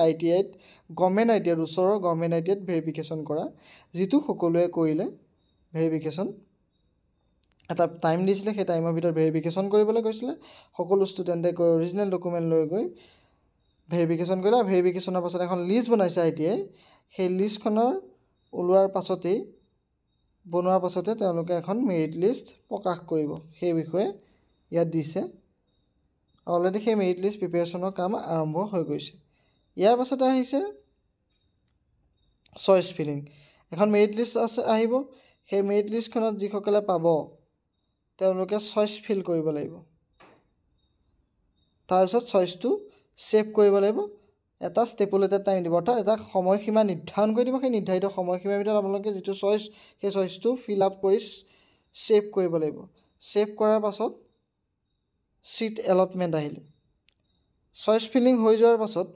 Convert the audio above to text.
ITIত government ITIত ওচৰৰ government ITIত verification কৰা যিটো সকলোৱে কৰিলে ভেৰিফিকেশ্যন এটা টাইম দিছিলে সেই টাইমৰ ভিতৰত ভেৰিফিকেশ্যন কৰিবলৈ কৈছিলে সকলো ষ্টুডেণ্টে গৈ অৰিজিনেল ডকুমেণ্ট লৈ গৈ ভেৰিফিকেশ্যন কৰিলে ভেৰিফিকেশ্যনৰ পাছত এখন লিষ্ট বনাইছে ITI সেই লিষ্টখনৰ ওলোৱাৰ পাছতেই বনোৱাৰ পাছতে তেওঁলোকে এখন মেৰিট লিষ্ট প্ৰকাশ কৰিব সেই বিষয়ে ইয়াত দিছে অলৰেডি সেই মেৰিট লিষ্ট প্ৰিপেৰেশ্যনৰ কাম আৰম্ভ হৈ গৈছে ইয়াৰ পাছতে আহিছে চইচ ফিলিং এখন মেৰিট লিষ্ট আছে আহিব সেই মেৰিট লিষ্টখনত যিসকলে পাব তেওঁলোকে চইচ ফিল কৰিব লাগিব তাৰপিছত চইচটো সেভ কৰিব লাগিব এটা ষ্টেপুলেটেড টাইম দিব অৰ্থাৎ এটা সময়সীমা নিৰ্ধাৰণ কৰি দিব সেই নিৰ্ধাৰিত সময়সীমাৰ ভিতৰত আপোনালোকে যিটো চইচ সেই চইচটো ফিল আপ কৰি সেভ কৰিব লাগিব সেভ কৰাৰ পাছত সিট এলটমেণ্ট আহিলে চইচ ফিলিং হৈ যোৱাৰ পাছত